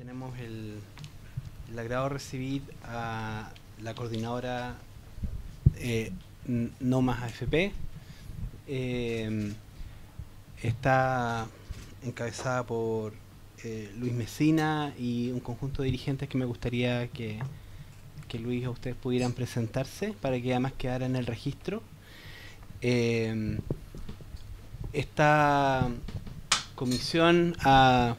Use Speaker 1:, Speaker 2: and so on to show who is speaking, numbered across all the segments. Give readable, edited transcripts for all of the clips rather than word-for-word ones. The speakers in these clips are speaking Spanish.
Speaker 1: Tenemos el agrado de recibir a la coordinadora No Más AFP. Está encabezada por Luis Mesina y un conjunto de dirigentes que me gustaría que Luis o ustedes pudieran presentarse para que además quedara en el registro. Esta comisión ha,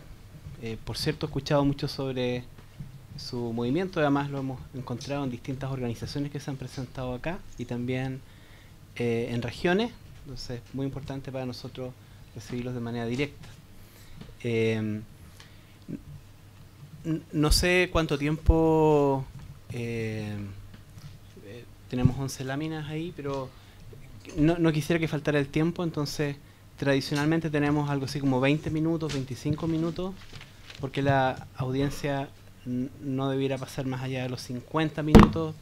Speaker 1: por cierto, escuchado mucho sobre su movimiento, además lo hemos encontrado en distintas organizaciones que se han presentado acá y también en regiones, entonces es muy importante para nosotros recibirlos de manera directa. No sé cuánto tiempo tenemos 11 láminas ahí, pero no quisiera que faltara el tiempo, entonces tradicionalmente tenemos algo así como 20 minutos, 25 minutos, porque la audiencia no debiera pasar más allá de los 50 minutos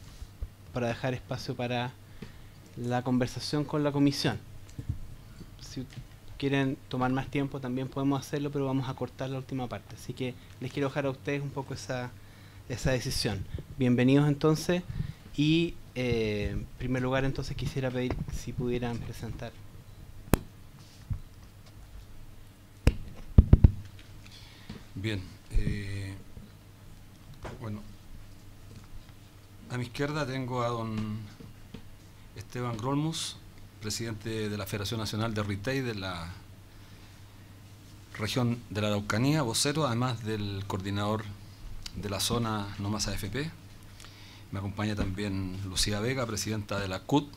Speaker 1: para dejar espacio para la conversación con la comisión. Si quieren tomar más tiempo también podemos hacerlo, pero vamos a cortar la última parte. Así que les quiero dejar a ustedes un poco esa decisión. Bienvenidos entonces y en primer lugar entonces quisiera pedir si pudieran presentar.
Speaker 2: Bien, bueno, a mi izquierda tengo a don Esteban Grolmus, presidente de la Federación Nacional de Retail de la región de la Araucanía, vocero, además del coordinador de la zona No Más AFP. Me acompaña también Lucía Vega, presidenta de la CUT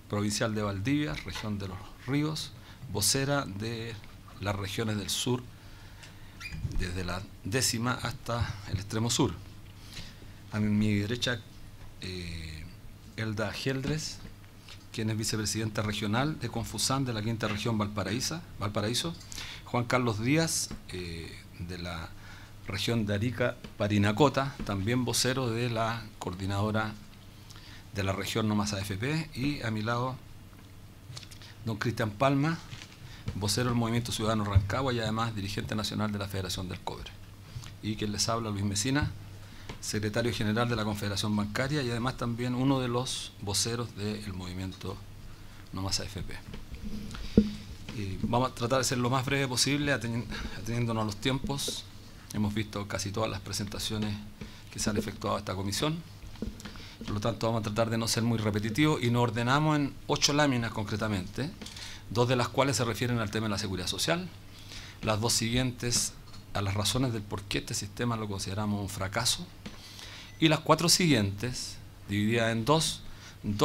Speaker 2: provincial de Valdivia, región de los Ríos, vocera de las regiones del sur, desde la 10ª hasta el extremo sur. A mi derecha, Elda Geldres, quien es vicepresidenta regional de Confusan de la 5ª región Valparaíso. Juan Carlos Díaz, de la región de Arica Parinacota, también vocero de la coordinadora de la región No Más AFP. Y a mi lado, don Cristian Palma, vocero del Movimiento Ciudadano Rancagua y además dirigente nacional de la Federación del Cobre. Y quien les habla, Luis Mesina, secretario general de la Confederación Bancaria y además también uno de los voceros del Movimiento No Más AFP. Vamos a tratar de ser lo más breve posible, ateniéndonos a los tiempos. Hemos visto casi todas las presentaciones que se han efectuado a esta comisión. Por lo tanto, vamos a tratar de no ser muy repetitivos y nos ordenamos en 8 láminas concretamente, 2 de las cuales se refieren al tema de la seguridad social, las 2 siguientes a las razones del por qué este sistema lo consideramos un fracaso, y las 4 siguientes, divididas en 2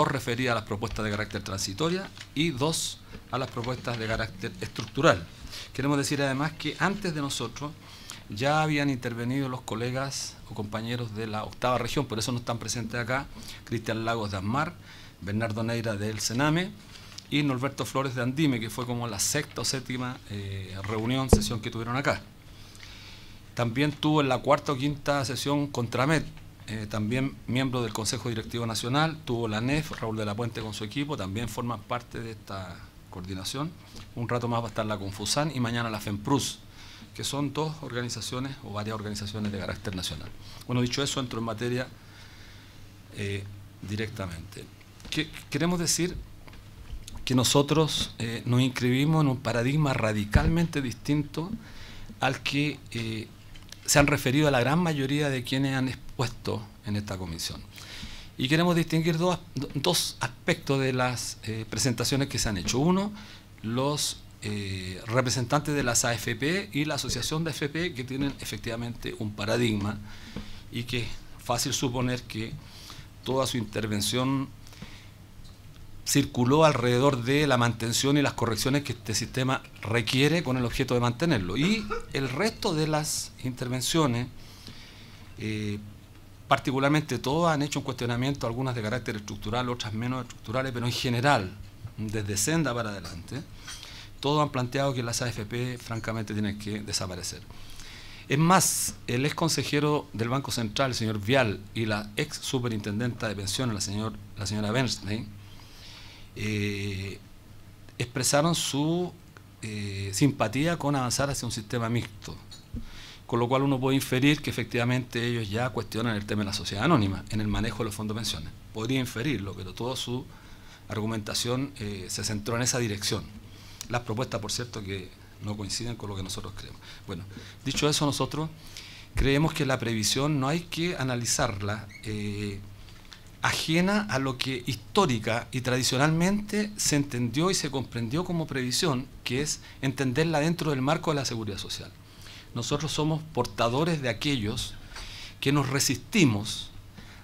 Speaker 2: referidas a las propuestas de carácter transitoria y 2 a las propuestas de carácter estructural. Queremos decir además que antes de nosotros ya habían intervenido los colegas o compañeros de la 8ª región, por eso no están presentes acá, Cristian Lagos de ASMAR, Bernardo Neira del Sename, y Norberto Flores de Andime, que fue como la 6ª o 7ª sesión que tuvieron acá. También tuvo en la 4ª o 5ª sesión Contramed, también miembro del Consejo Directivo Nacional, tuvo la NEF, Raúl de la Puente con su equipo, también forman parte de esta coordinación. Un rato más va a estar la Confusan y mañana la FEMPRUS, que son 2 organizaciones o varias organizaciones de carácter nacional. Bueno, dicho eso, entro en materia directamente. Queremos decir que nosotros nos inscribimos en un paradigma radicalmente distinto al que se han referido a la gran mayoría de quienes han expuesto en esta comisión. Y queremos distinguir dos aspectos de las presentaciones que se han hecho. Uno, los representantes de las AFP y la Asociación de AFP, que tienen efectivamente un paradigma y que es fácil suponer que toda su intervención circuló alrededor de la mantención y las correcciones que este sistema requiere con el objeto de mantenerlo. Y el resto de las intervenciones, particularmente todas, han hecho un cuestionamiento, algunas de carácter estructural, otras menos estructurales, pero en general, desde Senda para adelante, todos han planteado que las AFP francamente tienen que desaparecer. Es más, el ex consejero del Banco Central, el señor Vial, y la ex superintendenta de pensiones, la señora Bernstein, expresaron su simpatía con avanzar hacia un sistema mixto, con lo cual uno puede inferir que efectivamente ellos ya cuestionan el tema de la sociedad anónima en el manejo de los fondos de pensiones. Podría inferirlo, pero toda su argumentación se centró en esa dirección. Las propuestas, por cierto, que no coinciden con lo que nosotros creemos. Bueno, dicho eso, nosotros creemos que la previsión no hay que analizarla ajena a lo que histórica y tradicionalmente se entendió y se comprendió como previsión, que es entenderla dentro del marco de la seguridad social. Nosotros somos portadores de aquellos que nos resistimos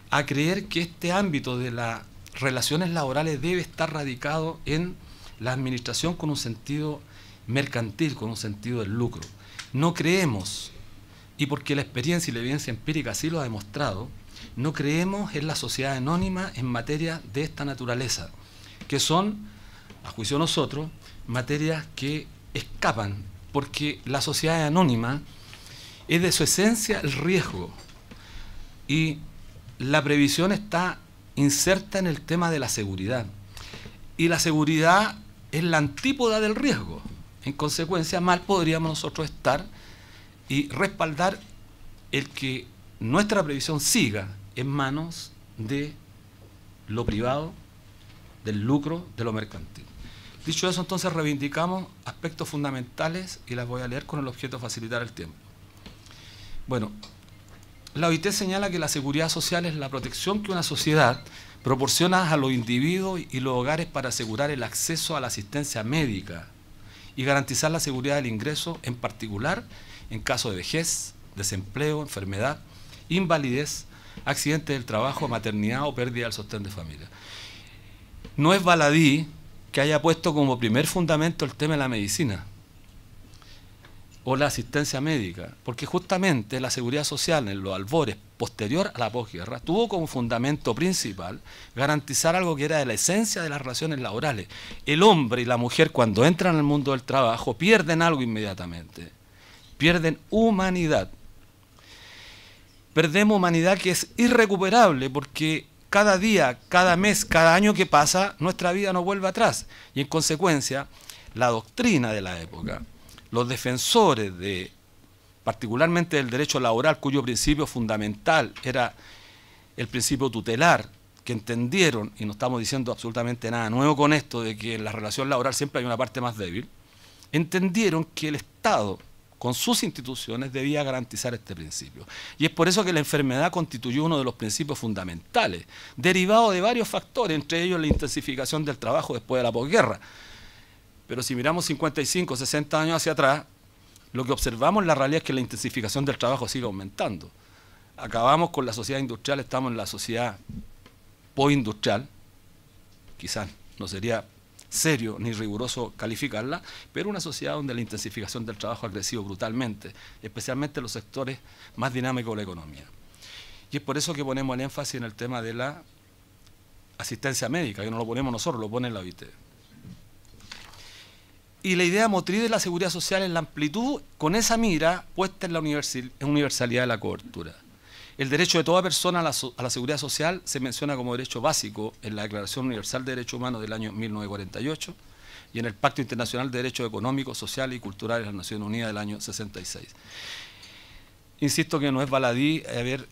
Speaker 2: a creer que este ámbito de las relaciones laborales debe estar radicado en la administración con un sentido mercantil, con un sentido del lucro. No creemos, y porque la experiencia y la evidencia empírica así lo ha demostrado, no creemos en la sociedad anónima en materia de esta naturaleza, que son, a juicio de nosotros, materias que escapan, porque la sociedad anónima es de su esencia el riesgo, y la previsión está inserta en el tema de la seguridad, y la seguridad es la antípoda del riesgo. En consecuencia, mal podríamos nosotros estar y respaldar el que nuestra previsión siga en manos de lo privado, del lucro, de lo mercantil. Dicho eso, entonces reivindicamos aspectos fundamentales y las voy a leer con el objeto de facilitar el tiempo. Bueno, la OIT señala que la seguridad social es la protección que una sociedad proporciona a los individuos y los hogares para asegurar el acceso a la asistencia médica y garantizar la seguridad del ingreso, en particular en caso de vejez, desempleo, enfermedad, invalidez, accidente del trabajo, maternidad o pérdida del sostén de familia. No es baladí que haya puesto como primer fundamento el tema de la medicina o la asistencia médica, porque justamente la seguridad social en los albores posterior a la posguerra tuvo como fundamento principal garantizar algo que era de la esencia de las relaciones laborales. El hombre y la mujer, cuando entran al mundo del trabajo, pierden algo inmediatamente, pierden humanidad. Perdemos humanidad que es irrecuperable, porque cada día, cada mes, cada año que pasa, nuestra vida no vuelve atrás. Y en consecuencia, la doctrina de la época, los defensores de, particularmente del derecho laboral, cuyo principio fundamental era el principio tutelar, que entendieron, y no estamos diciendo absolutamente nada nuevo con esto, de que en la relación laboral siempre hay una parte más débil, entendieron que el Estado, con sus instituciones, debía garantizar este principio. Y es por eso que la enfermedad constituyó uno de los principios fundamentales, derivado de varios factores, entre ellos la intensificación del trabajo después de la posguerra. Pero si miramos 55, 60 años hacia atrás, lo que observamos en la realidad es que la intensificación del trabajo sigue aumentando. Acabamos con la sociedad industrial, estamos en la sociedad postindustrial, quizás no sería serio ni riguroso calificarla, pero una sociedad donde la intensificación del trabajo ha crecido brutalmente, especialmente en los sectores más dinámicos de la economía. Y es por eso que ponemos el énfasis en el tema de la asistencia médica, que no lo ponemos nosotros, lo pone la OIT. Y la idea motriz de la seguridad social es la amplitud, con esa mira puesta en la universalidad de la cobertura. El derecho de toda persona a la seguridad social se menciona como derecho básico en la Declaración Universal de Derechos Humanos del año 1948 y en el Pacto Internacional de Derechos Económicos, Sociales y Culturales de las Naciones Unidas del año 66. Insisto que no es baladí haber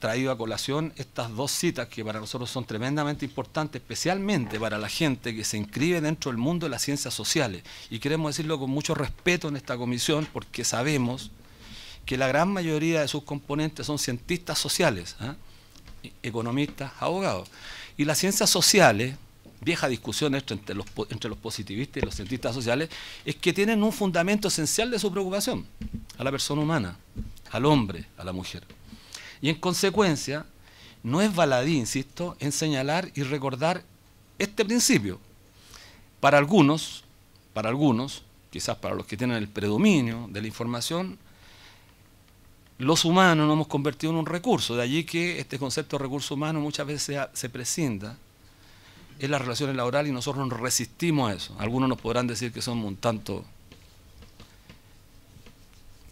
Speaker 2: traído a colación estas dos citas que para nosotros son tremendamente importantes, especialmente para la gente que se inscribe dentro del mundo de las ciencias sociales. Y queremos decirlo con mucho respeto en esta comisión, porque sabemos que la gran mayoría de sus componentes son cientistas sociales, economistas, abogados. Y las ciencias sociales, vieja discusión entre los positivistas y los cientistas sociales, es que tienen un fundamento esencial de su preocupación a la persona humana, al hombre, a la mujer. Y en consecuencia, no es baladí, insisto, en señalar y recordar este principio. Para algunos, quizás para los que tienen el predominio de la información, los humanos nos hemos convertido en un recurso, de allí que este concepto de recurso humano muchas veces se prescinda en las relaciones laborales y nosotros nos resistimos a eso. Algunos nos podrán decir que somos un tanto,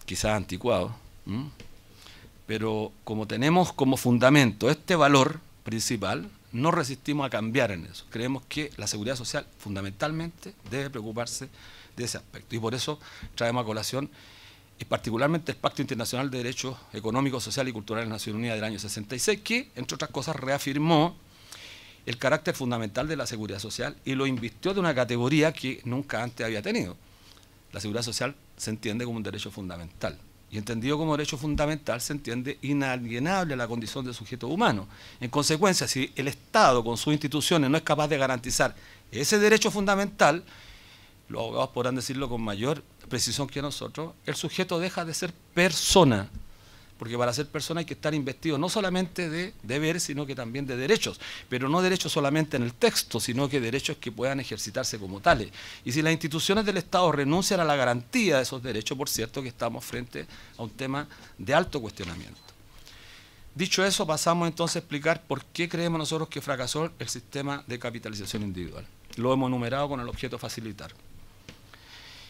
Speaker 2: quizás anticuados, pero como tenemos como fundamento este valor principal, no resistimos a cambiar en eso. Creemos que la seguridad social fundamentalmente debe preocuparse de ese aspecto y por eso traemos a colación y particularmente el Pacto Internacional de Derechos Económicos, Sociales y Culturales de las Naciones Unidas del año 66, que, entre otras cosas, reafirmó el carácter fundamental de la seguridad social y lo invistió de una categoría que nunca antes había tenido. La seguridad social se entiende como un derecho fundamental, y entendido como derecho fundamental se entiende inalienable a la condición de sujeto humano. En consecuencia, si el Estado con sus instituciones no es capaz de garantizar ese derecho fundamental, los abogados podrán decirlo con mayor precisión que nosotros, el sujeto deja de ser persona, porque para ser persona hay que estar investido no solamente de deberes, sino que también de derechos, pero no derechos solamente en el texto, sino que derechos que puedan ejercitarse como tales. Y si las instituciones del Estado renuncian a la garantía de esos derechos, por cierto que estamos frente a un tema de alto cuestionamiento. Dicho eso, pasamos entonces a explicar por qué creemos nosotros que fracasó el sistema de capitalización individual. Lo hemos enumerado con el objeto de facilitar.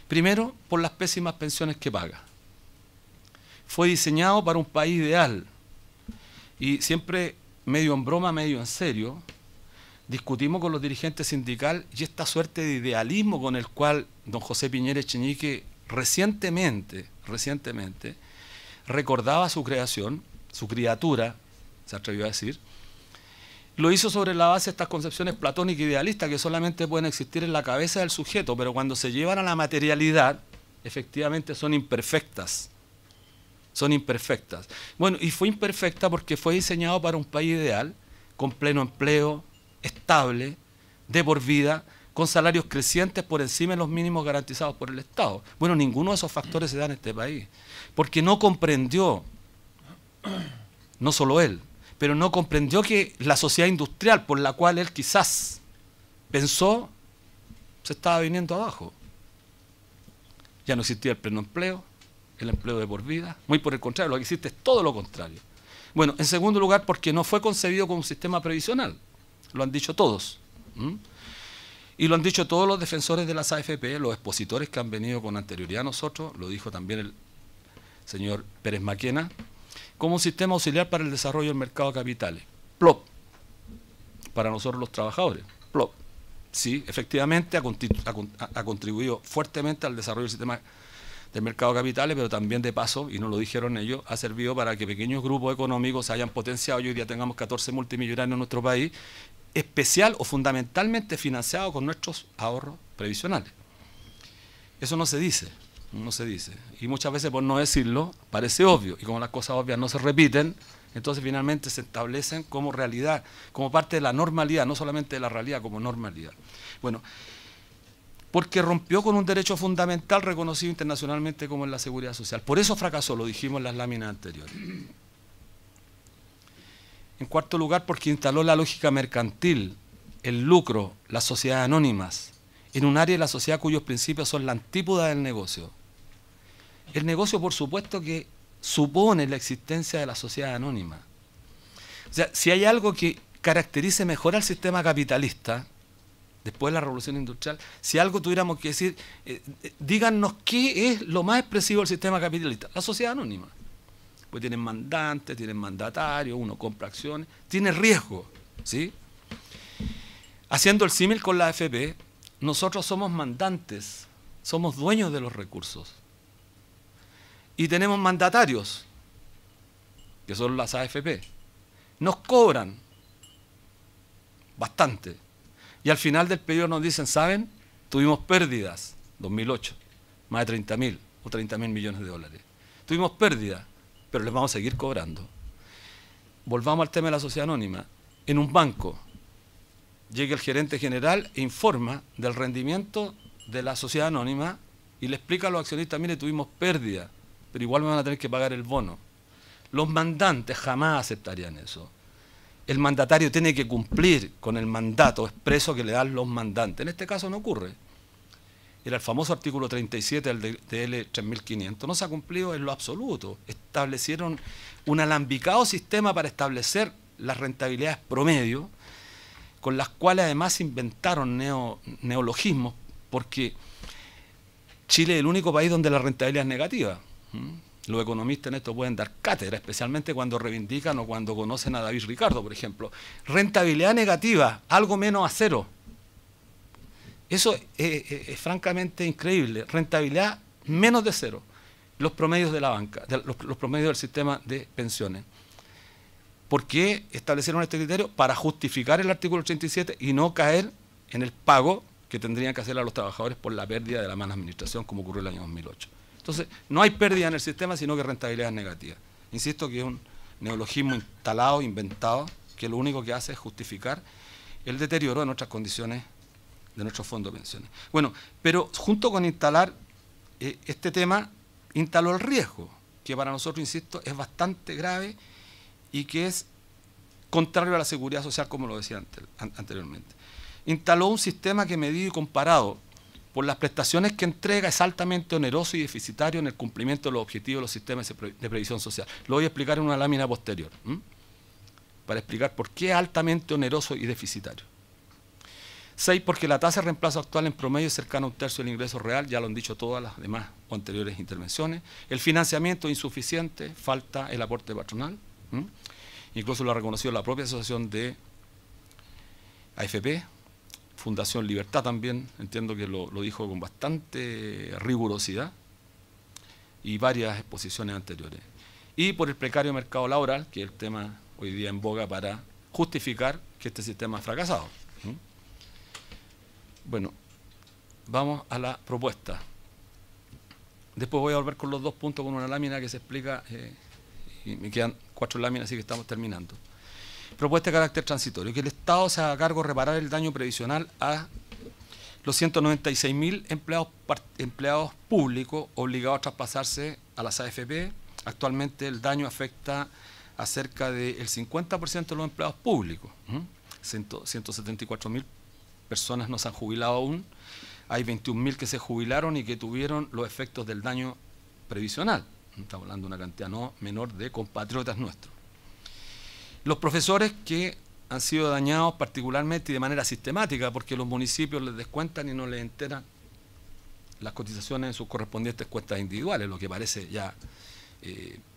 Speaker 2: Primero, por las pésimas pensiones que paga. Fue diseñado para un país ideal y siempre medio en broma, medio en serio, discutimos con los dirigentes sindicales y esta suerte de idealismo con el cual don José Piñera Echenique recientemente recordaba su creación, su criatura, se atrevió a decir, lo hizo sobre la base de estas concepciones platónicas e idealistas que solamente pueden existir en la cabeza del sujeto, pero cuando se llevan a la materialidad, efectivamente son imperfectas. Son imperfectas. Bueno, y fue imperfecta porque fue diseñado para un país ideal, con pleno empleo, estable, de por vida, con salarios crecientes por encima de los mínimos garantizados por el Estado. Bueno, ninguno de esos factores se da en este país, porque no comprendió, no solo él, pero no comprendió que la sociedad industrial por la cual él quizás pensó se estaba viniendo abajo. Ya no existía el pleno empleo, el empleo de por vida, muy por el contrario, lo que existe es todo lo contrario. Bueno, en segundo lugar, porque no fue concebido como un sistema previsional, lo han dicho todos. Y lo han dicho todos los defensores de las AFP, los expositores que han venido con anterioridad a nosotros, lo dijo también el señor Pérez Maquena, como un sistema auxiliar para el desarrollo del mercado de capitales. PLOP, para nosotros los trabajadores. PLOP, sí, efectivamente ha contribuido fuertemente al desarrollo del sistema del mercado de capitales, pero también de paso, y no lo dijeron ellos, ha servido para que pequeños grupos económicos se hayan potenciado y hoy día tengamos 14 multimillonarios en nuestro país, especial o fundamentalmente financiados con nuestros ahorros previsionales. Eso no se dice. No se dice. Y muchas veces por no decirlo, parece obvio. Y como las cosas obvias no se repiten, entonces finalmente se establecen como realidad, como parte de la normalidad, no solamente de la realidad, como normalidad. Bueno, porque rompió con un derecho fundamental reconocido internacionalmente como es la seguridad social. Por eso fracasó, lo dijimos en las láminas anteriores. En cuarto lugar, porque instaló la lógica mercantil, el lucro, las sociedades anónimas, en un área de la sociedad cuyos principios son la antípoda del negocio. El negocio, por supuesto, que supone la existencia de la sociedad anónima. O sea, si hay algo que caracterice mejor al sistema capitalista, después de la revolución industrial, si algo tuviéramos que decir, díganos qué es lo más expresivo del sistema capitalista, la sociedad anónima. Pues tienen mandantes, tienen mandatarios, uno compra acciones, tiene riesgo, ¿sí? Haciendo el símil con la AFP, nosotros somos mandantes, somos dueños de los recursos. Y tenemos mandatarios, que son las AFP. Nos cobran bastante. Y al final del periodo nos dicen, ¿saben? Tuvimos pérdidas, 2008, más de 30.000 o 30.000 millones de dólares. Tuvimos pérdidas, pero les vamos a seguir cobrando. Volvamos al tema de la sociedad anónima. En un banco, llega el gerente general e informa del rendimiento de la sociedad anónima y le explica a los accionistas, mire, tuvimos pérdida, pero igual me van a tener que pagar el bono. Los mandantes jamás aceptarían eso. El mandatario tiene que cumplir con el mandato expreso que le dan los mandantes. En este caso no ocurre. Era el famoso artículo 37 del DL 3500. No se ha cumplido en lo absoluto. Establecieron un alambicado sistema para establecer las rentabilidades promedio, con las cuales además inventaron neologismos, porque Chile es el único país donde la rentabilidad es negativa. Los economistas en esto pueden dar cátedra, especialmente cuando reivindican o cuando conocen a David Ricardo, por ejemplo. Rentabilidad negativa, algo menos a cero. Eso es francamente increíble. Rentabilidad menos de cero. los promedios de la banca, los promedios del sistema de pensiones. ¿Por qué establecieron este criterio? Para justificar el artículo 87 y no caer en el pago que tendrían que hacer a los trabajadores por la pérdida de la mala administración, como ocurrió el año 2008. Entonces, no hay pérdida en el sistema, sino que rentabilidad negativa. Insisto que es un neologismo instalado, inventado, que lo único que hace es justificar el deterioro de nuestras condiciones, de nuestros fondos de pensiones. Bueno, pero junto con instalar este tema, instaló el riesgo, que para nosotros, insisto, es bastante grave y que es contrario a la seguridad social, como lo decía anteriormente. Instaló un sistema que, medido y comparado por las prestaciones que entrega, es altamente oneroso y deficitario en el cumplimiento de los objetivos de los sistemas de previsión social. Lo voy a explicar en una lámina posterior, para explicar por qué es altamente oneroso y deficitario. 6, porque la tasa de reemplazo actual en promedio es cercana a 1/3 del ingreso real, ya lo han dicho todas las demás o anteriores intervenciones. El financiamiento es insuficiente, falta el aporte patronal. Incluso lo ha reconocido la propia asociación de AFP, Fundación Libertad también, entiendo que lo dijo con bastante rigurosidad, y varias exposiciones anteriores. Y por el precario mercado laboral, que es el tema hoy día en boga para justificar que este sistema ha fracasado. Bueno, vamos a la propuesta. Después voy a volver con los 2 puntos con una lámina que se explica, y me quedan 4 láminas, así que estamos terminando. Propuesta de carácter transitorio, que el Estado se haga cargo de reparar el daño previsional a los 196.000 empleados públicos obligados a traspasarse a las AFP. Actualmente el daño afecta a cerca del 50% de los empleados públicos. 174.000 personas no se han jubilado aún. Hay 21.000 que se jubilaron y que tuvieron los efectos del daño previsional. Estamos hablando de una cantidad no menor de compatriotas nuestros. Los profesores que han sido dañados particularmente y de manera sistemática, porque los municipios les descuentan y no les enteran las cotizaciones en sus correspondientes cuentas individuales, lo que parece ya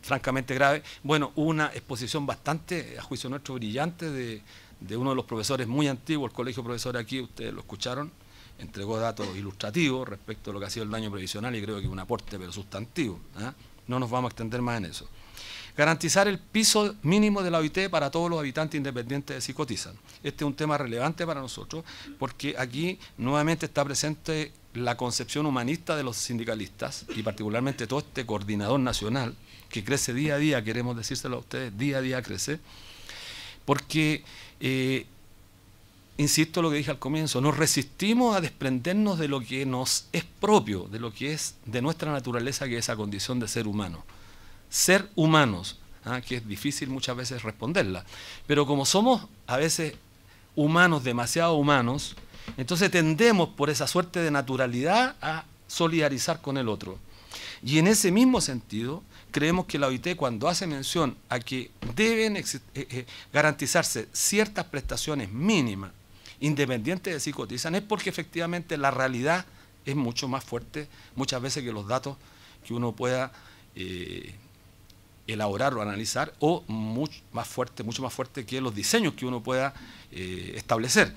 Speaker 2: francamente grave. Bueno, una exposición bastante, a juicio nuestro, brillante de uno de los profesores muy antiguos, el colegio de profesores aquí, ustedes lo escucharon, entregó datos ilustrativos respecto a lo que ha sido el daño previsional y creo que es un aporte pero sustantivo. No nos vamos a extender más en eso. Garantizar el piso mínimo de la OIT para todos los habitantes independientes de si cotizan. Este es un tema relevante para nosotros porque aquí nuevamente está presente la concepción humanista de los sindicalistas y particularmente todo este coordinador nacional que crece día a día, queremos decírselo a ustedes, día a día crece, porque, insisto en lo que dije al comienzo, nos resistimos a desprendernos de lo que nos es propio, de lo que es de nuestra naturaleza, que es esa condición de ser humano. Ser humanos, que es difícil muchas veces responderla, pero como somos a veces humanos, demasiado humanos, entonces tendemos por esa suerte de naturalidad a solidarizar con el otro. Y en ese mismo sentido, creemos que la OIT, cuando hace mención a que deben garantizarse ciertas prestaciones mínimas, independientes de si cotizan, es porque efectivamente la realidad es mucho más fuerte, muchas veces, que los datos que uno pueda elaborar o analizar, o mucho más fuerte que los diseños que uno pueda establecer.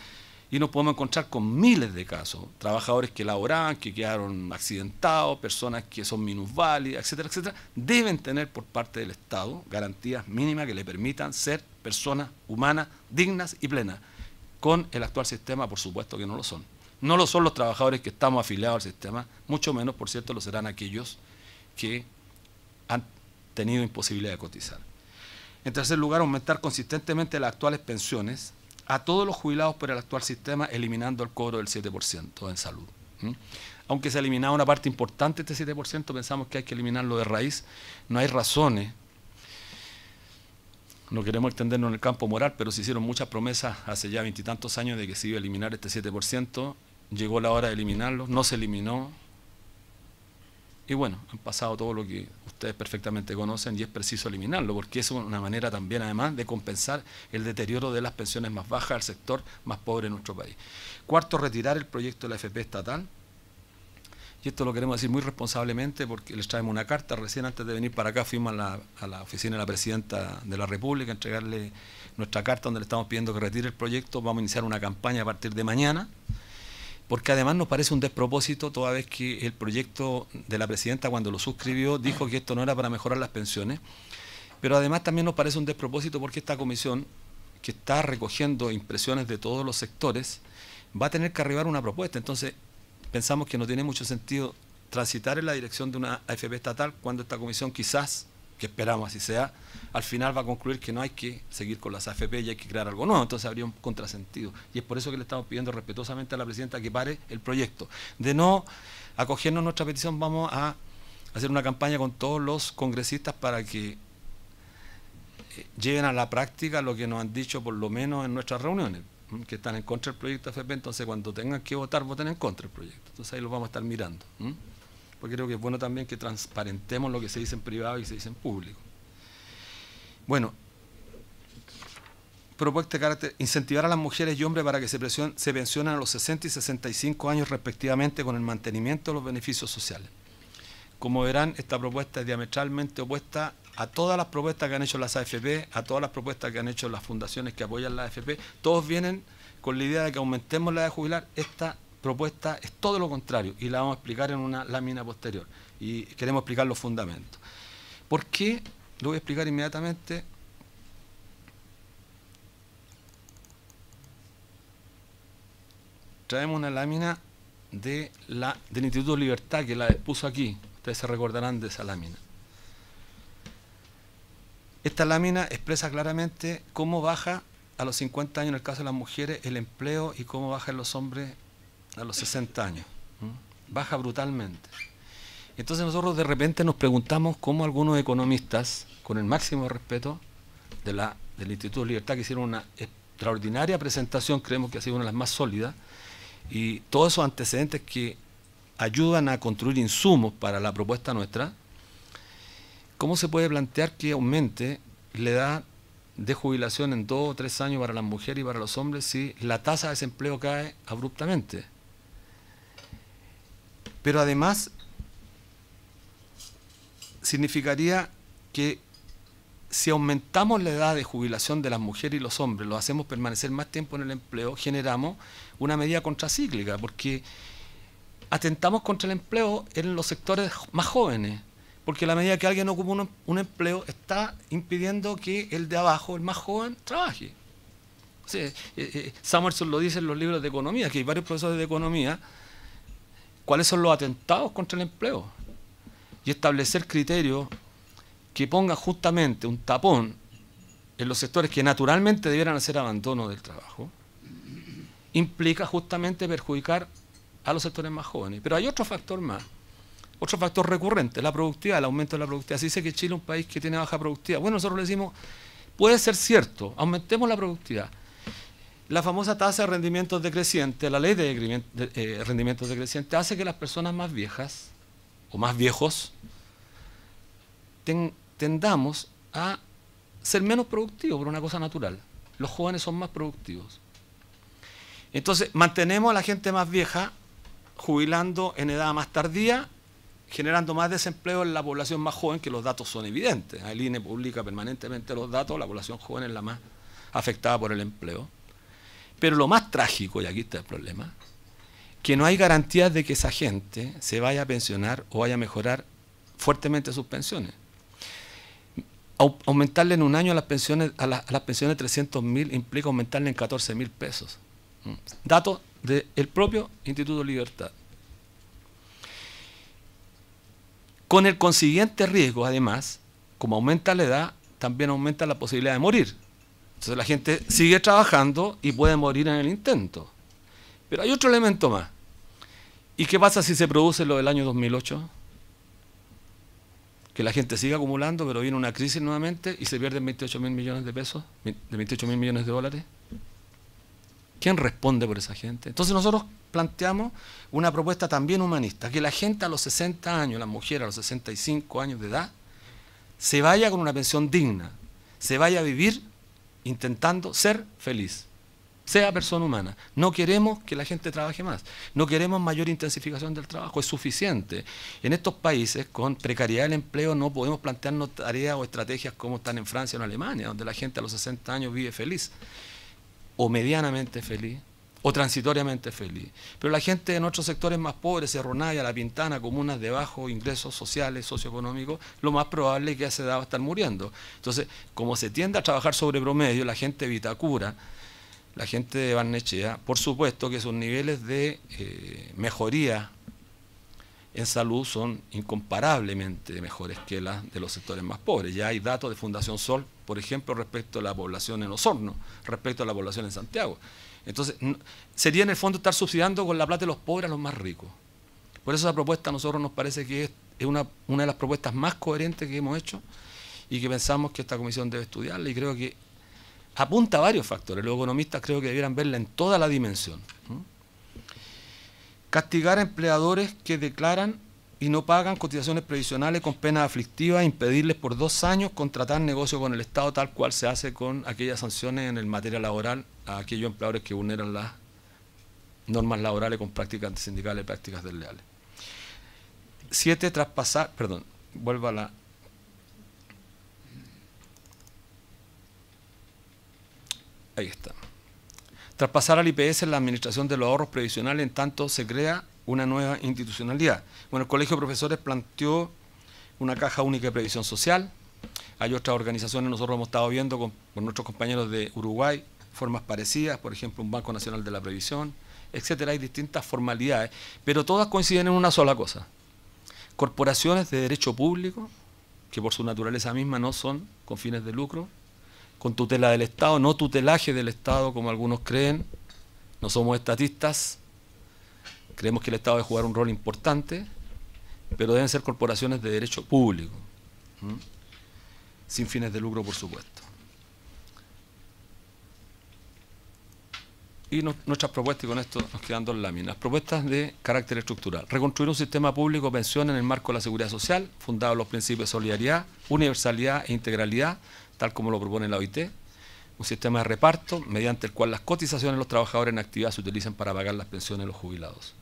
Speaker 2: Y nos podemos encontrar con miles de casos, trabajadores que laboraban, que quedaron accidentados, personas que son minusválidas, etcétera, etcétera. Deben tener por parte del Estado garantías mínimas que le permitan ser personas humanas, dignas y plenas. Con el actual sistema, por supuesto que no lo son. No lo son los trabajadores que estamos afiliados al sistema, mucho menos, por cierto, lo serán aquellos que han tenido imposibilidad de cotizar. En tercer lugar, aumentar consistentemente las actuales pensiones a todos los jubilados por el actual sistema, eliminando el cobro del 7% en salud. Aunque se ha eliminado una parte importante de este 7%, pensamos que hay que eliminarlo de raíz. No hay razones, no queremos extendernos en el campo moral, pero se hicieron muchas promesas hace ya 20 y tantos años de que se iba a eliminar este 7%, llegó la hora de eliminarlo, no se eliminó, y bueno, han pasado todo lo que ustedes perfectamente conocen y es preciso eliminarlo, porque es una manera también, además, de compensar el deterioro de las pensiones más bajas del sector más pobre en nuestro país. Cuarto, retirar el proyecto de la AFP estatal, y esto lo queremos decir muy responsablemente porque les traemos una carta. Recién antes de venir para acá fuimos a la oficina de la Presidenta de la República a entregarle nuestra carta donde le estamos pidiendo que retire el proyecto. Vamos a iniciar una campaña a partir de mañana, porque además nos parece un despropósito toda vez que el proyecto de la presidenta cuando lo suscribió dijo que esto no era para mejorar las pensiones, pero además también nos parece un despropósito porque esta comisión, que está recogiendo impresiones de todos los sectores, va a tener que arribar una propuesta. Entonces pensamos que no tiene mucho sentido transitar en la dirección de una AFP estatal cuando esta comisión quizás, que esperamos así sea, al final va a concluir que no hay que seguir con las AFP y hay que crear algo nuevo. Entonces habría un contrasentido. Y es por eso que le estamos pidiendo respetuosamente a la presidenta que pare el proyecto. De no acogernos nuestra petición, vamos a hacer una campaña con todos los congresistas para que lleven a la práctica lo que nos han dicho por lo menos en nuestras reuniones, que están en contra del proyecto AFP. Entonces cuando tengan que votar, voten en contra del proyecto. Entonces ahí lo vamos a estar mirando, porque creo que es bueno también que transparentemos lo que se dice en privado y se dice en público. Bueno, propuesta de carácter: incentivar a las mujeres y hombres para que se pensionen a los 60 y 65 años respectivamente con el mantenimiento de los beneficios sociales. Como verán, esta propuesta es diametralmente opuesta a todas las propuestas que han hecho las AFP, a todas las propuestas que han hecho las fundaciones que apoyan la AFP. Todos vienen con la idea de que aumentemos la edad de jubilar. Esta propuesta es todo lo contrario y la vamos a explicar en una lámina posterior. Y queremos explicar los fundamentos. ¿Por qué? Lo voy a explicar inmediatamente. Traemos una lámina del Instituto Libertad que la expuso aquí. Ustedes se recordarán de esa lámina. Esta lámina expresa claramente cómo baja a los 50 años en el caso de las mujeres el empleo y cómo baja en los hombres a los 60 años. Baja brutalmente. Entonces nosotros de repente nos preguntamos cómo algunos economistas, con el máximo respeto del Instituto Libertad, que hicieron una extraordinaria presentación, creemos que ha sido una de las más sólidas, y todos esos antecedentes que ayudan a construir insumos para la propuesta nuestra, ¿cómo se puede plantear que aumente la edad de jubilación en 2 o 3 años para las mujeres y para los hombres si la tasa de desempleo cae abruptamente? Pero además significaría que si aumentamos la edad de jubilación de las mujeres y los hombres, los hacemos permanecer más tiempo en el empleo, generamos una medida contracíclica, porque atentamos contra el empleo en los sectores más jóvenes, porque a la medida que alguien ocupa un empleo, está impidiendo que el de abajo, el más joven, trabaje. O sea, Samuelson lo dice en los libros de economía, que hay varios profesores de economía, cuáles son los atentados contra el empleo, y establecer criterios que pongan justamente un tapón en los sectores que naturalmente debieran hacer abandono del trabajo, implica justamente perjudicar a los sectores más jóvenes. Pero hay otro factor más, otro factor recurrente, la productividad, el aumento de la productividad. Se dice que Chile es un país que tiene baja productividad. Bueno, nosotros le decimos, puede ser cierto, aumentemos la productividad. La famosa tasa de rendimientos decrecientes, la ley de rendimientos decrecientes, hace que las personas más viejas o más viejos tendamos a ser menos productivos por una cosa natural. Los jóvenes son más productivos. Entonces, mantenemos a la gente más vieja jubilando en edad más tardía, generando más desempleo en la población más joven, que los datos son evidentes. El INE publica permanentemente los datos, la población joven es la más afectada por el empleo. Pero lo más trágico, y aquí está el problema, que no hay garantías de que esa gente se vaya a pensionar o vaya a mejorar fuertemente sus pensiones. Aumentarle en un año a las pensiones de 300.000 implica aumentarle en 14.000 pesos. Datos del propio Instituto Libertad. Con el consiguiente riesgo, además, como aumenta la edad, también aumenta la posibilidad de morir. Entonces la gente sigue trabajando y puede morir en el intento. Pero hay otro elemento más. ¿Y qué pasa si se produce lo del año 2008? Que la gente sigue acumulando, pero viene una crisis nuevamente y se pierden 28.000 millones de pesos, de 28.000 millones de dólares. ¿Quién responde por esa gente? Entonces nosotros planteamos una propuesta también humanista, que la gente a los 60 años, las mujeres a los 65 años de edad, se vaya con una pensión digna, se vaya a vivir intentando ser feliz, sea persona humana. No queremos que la gente trabaje más, no queremos mayor intensificación del trabajo, es suficiente. En estos países con precariedad del empleo no podemos plantearnos tareas o estrategias como están en Francia o en Alemania, donde la gente a los 60 años vive feliz, o medianamente feliz, o transitoriamente feliz. Pero la gente en otros sectores más pobres, Cerro Navia, La Pintana, comunas de bajos ingresos sociales, socioeconómicos, lo más probable es que a esa edad va a estar muriendo. Entonces, como se tiende a trabajar sobre promedio, la gente de Vitacura, la gente de Barnechea, por supuesto que sus niveles de mejoría en salud son incomparablemente mejores que las de los sectores más pobres. Ya hay datos de Fundación Sol, por ejemplo, respecto a la población en Osorno, respecto a la población en Santiago. Entonces, sería en el fondo estar subsidiando con la plata de los pobres a los más ricos. Por eso esa propuesta a nosotros nos parece que es una de las propuestas más coherentes que hemos hecho y que pensamos que esta comisión debe estudiarla, y creo que apunta a varios factores. Los economistas creo que debieran verla en toda la dimensión. Castigar a empleadores que declaran y no pagan cotizaciones previsionales con penas aflictivas, impedirles por 2 años contratar negocio con el Estado, tal cual se hace con aquellas sanciones en el materia laboral a aquellos empleadores que vulneran las normas laborales con prácticas antisindicales y prácticas desleales. 7, traspasar, perdón, vuelvo a la... Ahí está. Traspasar al IPS la administración de los ahorros previsionales en tanto se crea una nueva institucionalidad. Bueno, el Colegio de Profesores planteó una caja única de previsión social. Hay otras organizaciones, nosotros hemos estado viendo con nuestros compañeros de Uruguay, formas parecidas, por ejemplo, un Banco Nacional de la Previsión, etcétera. Hay distintas formalidades, pero todas coinciden en una sola cosa. Corporaciones de derecho público, que por su naturaleza misma no son con fines de lucro, con tutela del Estado, no tutelaje del Estado como algunos creen. No somos estatistas, creemos que el Estado debe jugar un rol importante, pero deben ser corporaciones de derecho público, sin fines de lucro, por supuesto. Y nuestras propuestas, y con esto nos quedan 2 láminas, propuestas de carácter estructural. Reconstruir un sistema público de pensión en el marco de la seguridad social, fundado en los principios de solidaridad, universalidad e integralidad, tal como lo propone la OIT. Un sistema de reparto mediante el cual las cotizaciones de los trabajadores en actividad se utilicen para pagar las pensiones de los jubilados.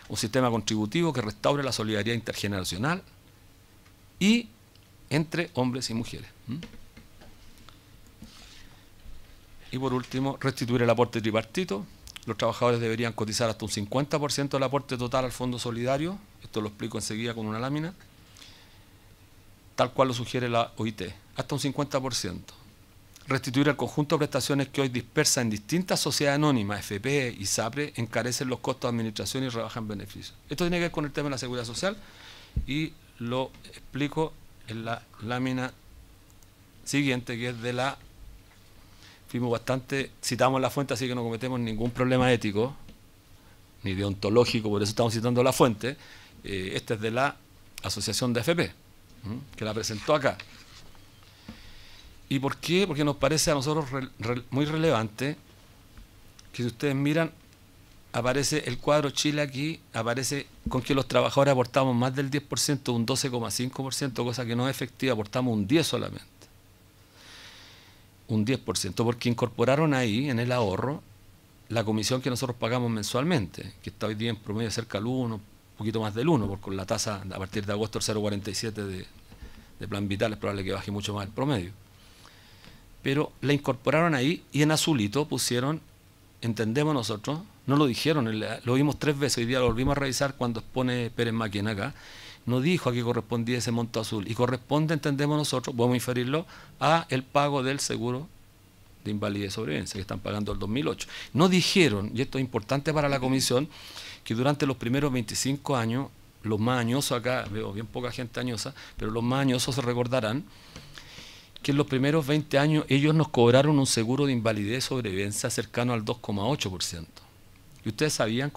Speaker 2: Un sistema contributivo que restaure la solidaridad intergeneracional y entre hombres y mujeres. Y por último, restituir el aporte tripartito. Los trabajadores deberían cotizar hasta un 50% del aporte total al Fondo Solidario. Esto lo explico enseguida con una lámina. Tal cual lo sugiere la OIT. Hasta un 50%. Restituir el conjunto de prestaciones que hoy dispersa en distintas sociedades anónimas, FP y SAPRE, encarecen los costos de administración y rebajan beneficios. Esto tiene que ver con el tema de la seguridad social y lo explico en la lámina siguiente, que es de la... Fuimos bastante, citamos la fuente, así que no cometemos ningún problema ético, ni deontológico, por eso estamos citando la fuente. Esta es de la Asociación de FP, que la presentó acá. ¿Y por qué? Porque nos parece a nosotros muy relevante que si ustedes miran, aparece el cuadro Chile aquí, aparece con que los trabajadores aportamos más del 10%, un 12,5%, cosa que no es efectiva, aportamos un 10% solamente. Un 10%, porque incorporaron ahí, en el ahorro, la comisión que nosotros pagamos mensualmente, que está hoy día en promedio cerca del 1, un poquito más del 1, porque con la tasa a partir de agosto el 0,47 de Plan Vital es probable que baje mucho más el promedio. Pero la incorporaron ahí y en azulito pusieron, entendemos nosotros, no lo dijeron, lo vimos 3 veces, hoy día lo volvimos a revisar cuando expone Pérez Maquina acá, no dijo a qué correspondía ese monto azul, y corresponde, entendemos nosotros, podemos inferirlo, a el pago del seguro de invalidez y sobrevivencia, que están pagando el 2008. No dijeron, y esto es importante para la comisión, que durante los primeros 25 años, los más añosos acá, veo bien poca gente añosa, pero los más añosos se recordarán, que en los primeros 20 años ellos nos cobraron un seguro de invalidez y sobrevivencia cercano al 2,8%. ¿Y ustedes sabían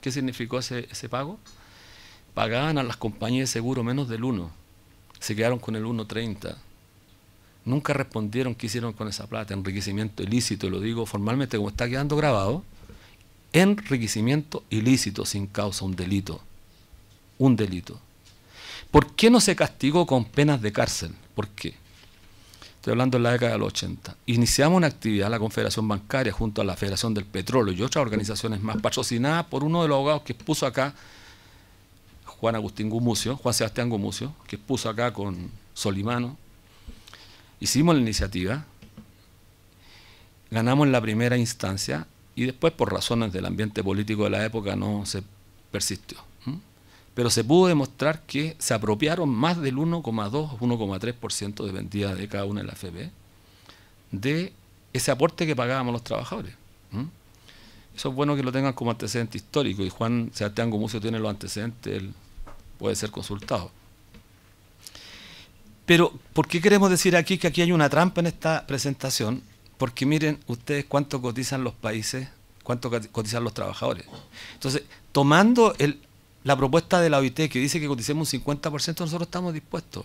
Speaker 2: qué significó ese pago? Pagaban a las compañías de seguro menos del 1%, se quedaron con el 1,30%. Nunca respondieron qué hicieron con esa plata, enriquecimiento ilícito, lo digo formalmente como está quedando grabado, enriquecimiento ilícito sin causa, un delito. Un delito. ¿Por qué no se castigó con penas de cárcel? ¿Por qué? Estoy hablando en la década de los 80. Iniciamos una actividad, la Confederación Bancaria, junto a la Federación del Petróleo y otras organizaciones más, patrocinadas por uno de los abogados que expuso acá, Juan Sebastián Gumucio, que expuso acá con Solimano. Hicimos la iniciativa, ganamos en la primera instancia y después por razones del ambiente político de la época no se persistió. Pero se pudo demostrar que se apropiaron más del 1,2 o 1,3% de vendida de cada una de las AFP de ese aporte que pagábamos los trabajadores. Eso es bueno que lo tengan como antecedente histórico, y Juan Sebastián Gumucio tiene los antecedentes, él puede ser consultado. Pero, ¿por qué queremos decir aquí que aquí hay una trampa en esta presentación? Porque miren ustedes cuánto cotizan los países, cuánto cotizan los trabajadores. Entonces, tomando la propuesta de la OIT que dice que coticemos un 50%, nosotros estamos dispuestos.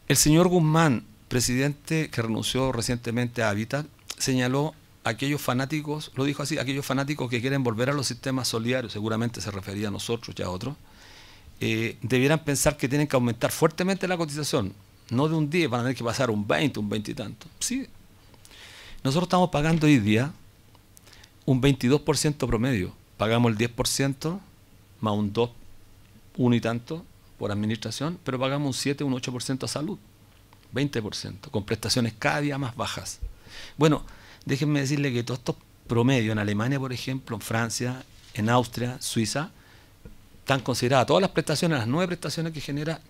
Speaker 2: El señor Guzmán, presidente que renunció recientemente a Habitat, señaló a aquellos fanáticos, lo dijo así, aquellos fanáticos que quieren volver a los sistemas solidarios, seguramente se refería a nosotros y a otros, debieran pensar que tienen que aumentar fuertemente la cotización, no de un 10, van a tener que pasar un 20, un 20 y tanto. Sí, nosotros estamos pagando hoy día un 22% promedio, pagamos el 10% más un 2, 1 y tanto por administración, pero pagamos un 7, un 8% a salud, 20%, con prestaciones cada día más bajas. Bueno, déjenme decirle que todos estos promedios en Alemania, por ejemplo, en Francia, en Austria, Suiza, están consideradas todas las prestaciones, las 9 prestaciones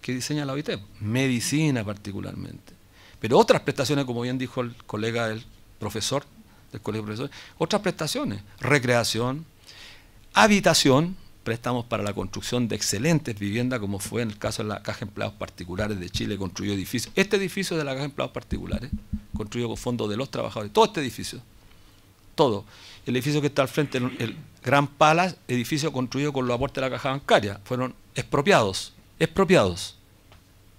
Speaker 2: que diseña la OIT, medicina particularmente. Pero otras prestaciones, como bien dijo el colega del profesor, del colegio de profesores, otras prestaciones, recreación, habitación, préstamos para la construcción de excelentes viviendas, como fue en el caso de la Caja de Empleados Particulares de Chile, construyó edificios. Este edificio de la Caja de Empleados Particulares, construido con fondos de los trabajadores, todo este edificio, todo. El edificio que está al frente, el Gran Palace, edificio construido con los aportes de la caja bancaria, fueron expropiados. Ese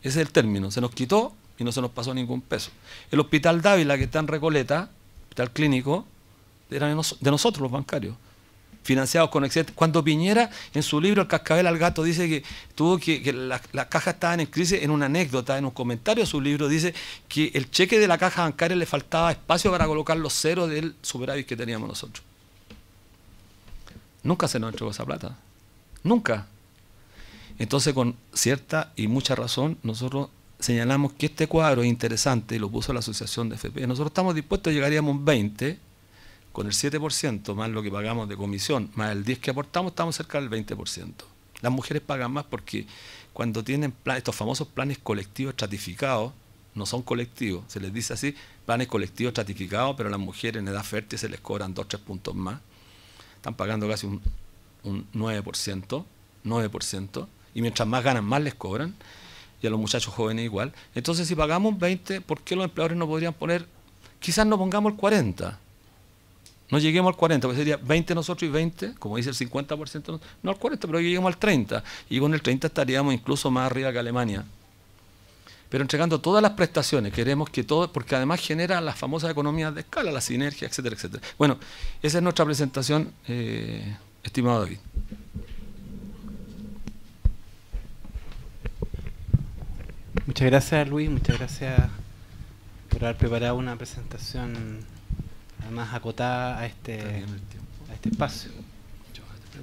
Speaker 2: es el término, se nos quitó y no se nos pasó ningún peso. El Hospital Dávila, que está en Recoleta, hospital clínico, era de nosotros los bancarios, financiados con excedentes. Cuando Piñera, en su libro El cascabel al gato, dice que tuvo que las cajas estaban en crisis, en una anécdota, en un comentario de su libro, dice que el cheque de la caja bancaria le faltaba espacio para colocar los ceros del superávit que teníamos nosotros. Nunca se nos entregó esa plata. Nunca. Entonces, con cierta y mucha razón, nosotros señalamos que este cuadro es interesante, y lo puso la Asociación de FP. Nosotros estamos dispuestos, llegaríamos a un 20%, con el 7% más lo que pagamos de comisión, más el 10% que aportamos, estamos cerca del 20%. Las mujeres pagan más porque cuando tienen estos famosos planes colectivos estratificados, no son colectivos, se les dice así, planes colectivos estratificados, pero a las mujeres en edad fértil se les cobran 2 o 3 puntos más. Están pagando casi un 9%, y mientras más ganan, más les cobran, y a los muchachos jóvenes igual. Entonces, si pagamos 20, ¿por qué los empleadores no podrían poner, quizás no pongamos el 40%? No lleguemos al 40%, porque sería 20 nosotros y 20, como dice el 50%, no al 40%, pero lleguemos al 30%, y con el 30% estaríamos incluso más arriba que Alemania. Pero entregando todas las prestaciones, queremos que todo, porque además genera las famosas economías de escala, la sinergia, etcétera, etcétera. Bueno, esa es nuestra presentación, estimado David.
Speaker 1: Muchas gracias, Luis, muchas gracias por haber preparado una presentación además acotada a este espacio.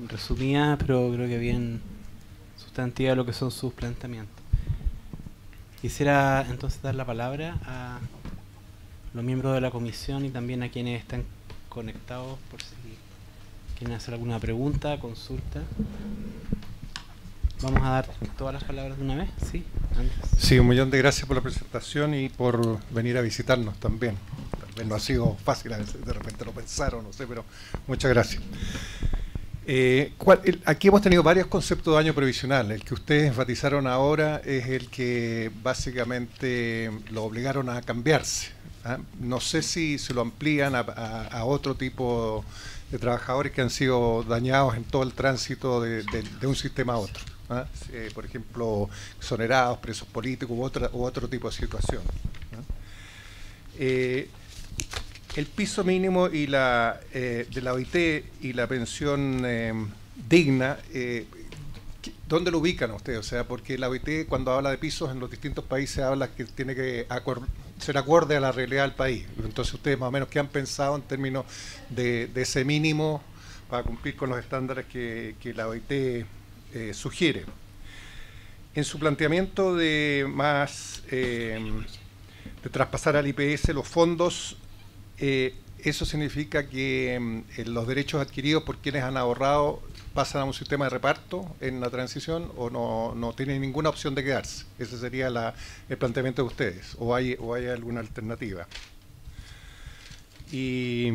Speaker 1: Resumida, pero creo que bien sustantiva lo que son sus planteamientos. Quisiera entonces dar la palabra a los miembros de la comisión y también a quienes están conectados por si quieren hacer alguna pregunta, consulta. Vamos a dar todas las palabras de una vez, ¿sí? Andrés.
Speaker 3: Sí, un millón de gracias por la presentación y por venir a visitarnos también. Tal vez no ha sido fácil, a veces de repente lo pensaron, no sé, pero muchas gracias. Aquí hemos tenido varios conceptos de año previsional. El que ustedes enfatizaron ahora es el que básicamente lo obligaron a cambiarse. No sé si se lo amplían a otro tipo de trabajadores que han sido dañados en todo el tránsito de un sistema a otro. Por ejemplo, exonerados, presos políticos u otro tipo de situación. El piso mínimo y de la OIT y la pensión digna, ¿dónde lo ubican ustedes? O sea, porque la OIT cuando habla de pisos en los distintos países habla que tiene que ser acorde a la realidad del país. Entonces, ustedes más o menos, ¿qué han pensado en términos de ese mínimo para cumplir con los estándares que la OIT sugiere? En su planteamiento de traspasar al IPS los fondos, ¿eso significa que los derechos adquiridos por quienes han ahorrado pasan a un sistema de reparto en la transición o no tienen ninguna opción de quedarse? Ese sería el planteamiento de ustedes, o hay alguna alternativa. Y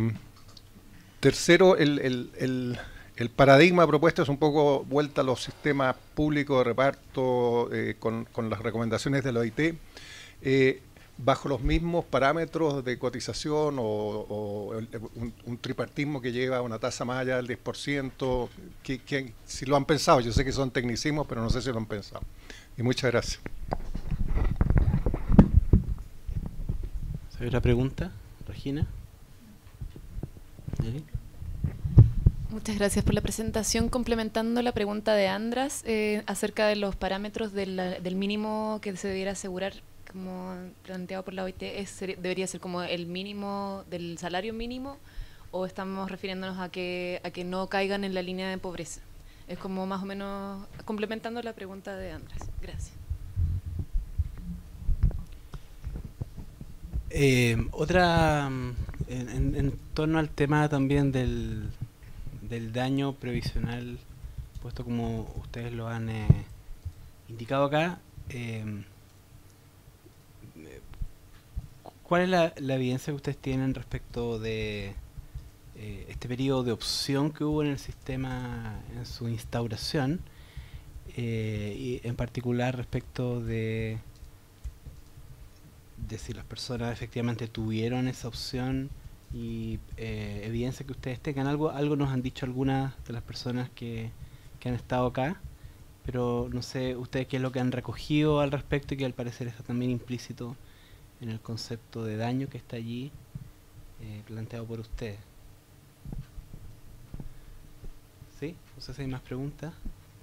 Speaker 3: tercero, el paradigma propuesto es un poco vuelta a los sistemas públicos de reparto con las recomendaciones de la OIT, bajo los mismos parámetros de cotización o un tripartismo que lleva a una tasa más allá del 10%, si lo han pensado. Yo sé que son tecnicismos, pero no sé si lo han pensado. Y muchas gracias.
Speaker 1: ¿Hay otra pregunta, Regina? ¿Sí?
Speaker 4: Muchas gracias por la presentación. Complementando la pregunta de András acerca de los parámetros del mínimo que se debiera asegurar, como planteado por la OIT, ¿debería ser como el mínimo del salario mínimo o estamos refiriéndonos a que no caigan en la línea de pobreza? Es como más o menos complementando la pregunta de András. Gracias.
Speaker 1: Otra, en torno al tema también del daño previsional, puesto como ustedes lo han indicado acá, ¿cuál es la evidencia que ustedes tienen respecto de este periodo de opción que hubo en el sistema en su instauración, y en particular respecto de si las personas efectivamente tuvieron esa opción y evidencia que ustedes tengan? Algo nos han dicho algunas de las personas que han estado acá, pero no sé ustedes qué es lo que han recogido al respecto y que al parecer está también implícito en el concepto de daño que está allí planteado por ustedes. ¿Sí? No sé si hay más preguntas,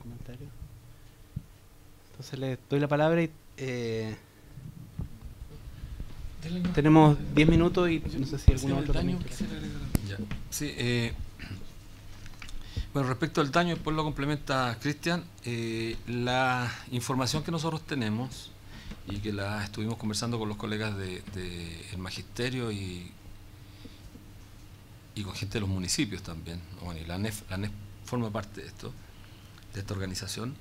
Speaker 1: comentarios. Entonces les doy la palabra y tenemos 10 minutos y no sé si alguno otro también.
Speaker 2: Ya. Sí, bueno, respecto al daño, después lo complementa Cristian. La información que nosotros tenemos y que la estuvimos conversando con los colegas del magisterio y con gente de los municipios también, bueno, y la ANEF forma parte de esta organización.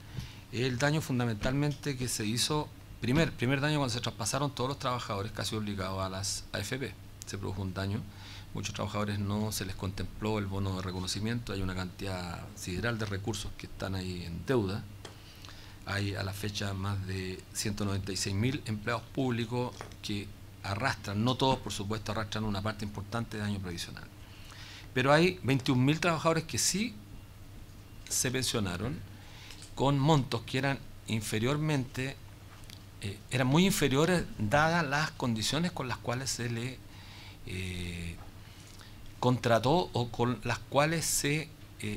Speaker 2: El daño fundamentalmente que se hizo, primer daño cuando se traspasaron todos los trabajadores casi obligados a las AFP, se produjo un daño. Muchos trabajadores no se les contempló el bono de reconocimiento, hay una cantidad sideral de recursos que están ahí en deuda. Hay a la fecha más de 196.000 empleados públicos que arrastran, no todos por supuesto, arrastran una parte importante de daño previsional. Pero hay 21.000 trabajadores que sí se pensionaron con montos que eran inferiormente, eran muy inferiores dadas las condiciones con las cuales se le contrató o con las cuales se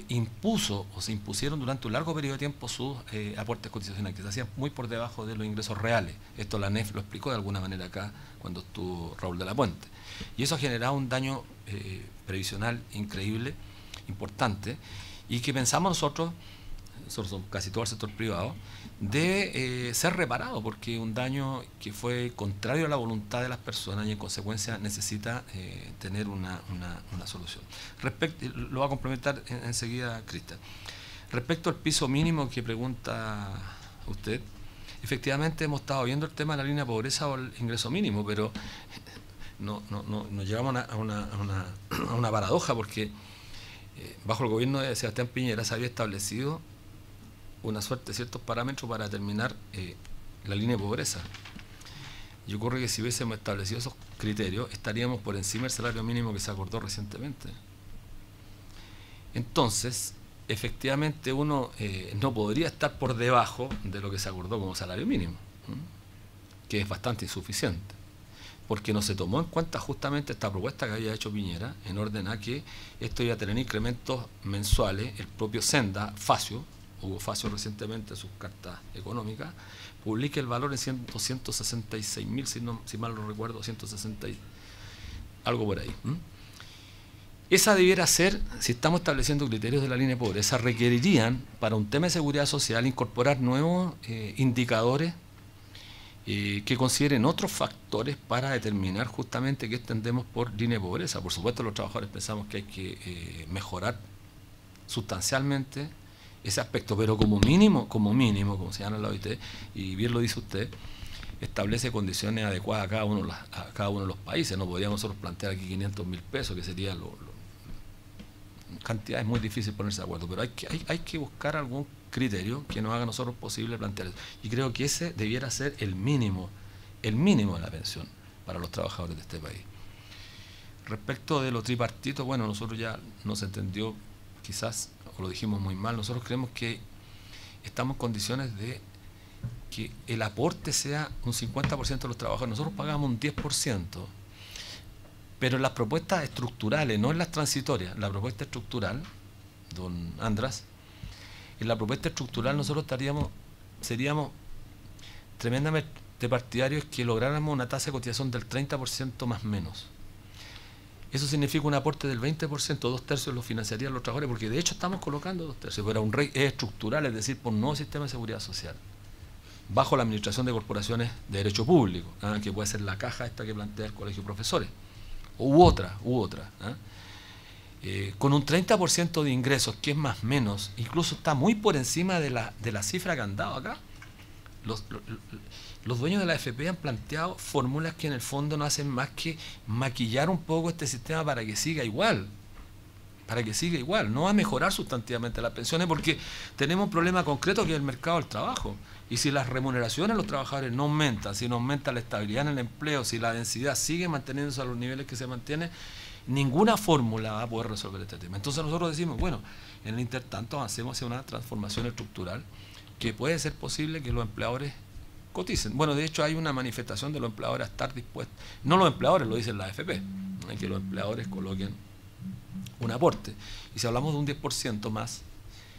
Speaker 2: impuso o se impusieron durante un largo periodo de tiempo sus aportes cotizacionales, que se hacían muy por debajo de los ingresos reales. Esto la ANEF lo explicó de alguna manera acá cuando estuvo Raúl de la Puente. Y eso ha generado un daño previsional increíble, importante, y que pensamos nosotros somos casi todo el sector privado, debe ser reparado, porque un daño que fue contrario a la voluntad de las personas y en consecuencia necesita tener una solución. Lo va a complementar enseguida Cristian. Respecto al piso mínimo que pregunta usted, efectivamente hemos estado viendo el tema de la línea de pobreza o el ingreso mínimo, pero no llegamos a una paradoja, porque bajo el gobierno de Sebastián Piñera se había establecido una suerte de ciertos parámetros para determinar la línea de pobreza. Y ocurre que si hubiésemos establecido esos criterios, estaríamos por encima del salario mínimo que se acordó recientemente. Entonces, efectivamente uno no podría estar por debajo de lo que se acordó como salario mínimo, que es bastante insuficiente, porque no se tomó en cuenta justamente esta propuesta que había hecho Piñera, en orden a que esto iba a tener incrementos mensuales. El propio Senda, Hugo Facio recientemente en sus cartas económicas, publica el valor en 166.000, si mal no recuerdo, 160, algo por ahí. Esa debiera ser, si estamos estableciendo criterios de la línea de pobreza, requerirían, para un tema de seguridad social, incorporar nuevos indicadores que consideren otros factores para determinar justamente qué entendemos por línea de pobreza. Por supuesto, los trabajadores pensamos que hay que mejorar sustancialmente ese aspecto, pero como mínimo, como señala la OIT, y bien lo dice usted, establece condiciones adecuadas a cada uno de los países. No podríamos nosotros plantear aquí 500.000 pesos, que sería cantidad, es muy difícil ponerse de acuerdo, pero hay que buscar algún criterio que nos haga a nosotros posible plantear eso. Y creo que ese debiera ser el mínimo de la pensión para los trabajadores de este país. Respecto de lo tripartito, bueno, nosotros ya nos entendió, quizás, o lo dijimos muy mal, nosotros creemos que estamos en condiciones de que el aporte sea un 50% de los trabajadores. Nosotros pagamos un 10%, pero en las propuestas estructurales, no en las transitorias, la propuesta estructural, don András, en la propuesta estructural nosotros seríamos tremendamente partidarios que lográramos una tasa de cotización del 30% más menos. Eso significa un aporte del 20%, 2/3 lo financiarían los trabajadores, porque de hecho estamos colocando 2/3, pero es estructural, es decir, por un nuevo sistema de seguridad social, bajo la administración de corporaciones de derecho público, que puede ser la caja esta que plantea el Colegio de Profesores, u otra, con un 30% de ingresos, que es más o menos, incluso está muy por encima de la cifra que han dado acá. Los dueños de la AFP han planteado fórmulas que en el fondo no hacen más que maquillar un poco este sistema para que siga igual, no va a mejorar sustantivamente las pensiones, porque tenemos un problema concreto que es el mercado del trabajo. Y si las remuneraciones de los trabajadores no aumentan, si no aumenta la estabilidad en el empleo, si la densidad sigue manteniéndose a los niveles que se mantiene, ninguna fórmula va a poder resolver este tema. Entonces nosotros decimos, bueno, en el intertanto avancemos hacia una transformación estructural que puede ser posible que los empleadores coticen. Bueno, de hecho hay una manifestación de los empleadores a estar dispuestos, no los empleadores, lo dicen la AFP, que los empleadores coloquen un aporte. Y si hablamos de un 10% más,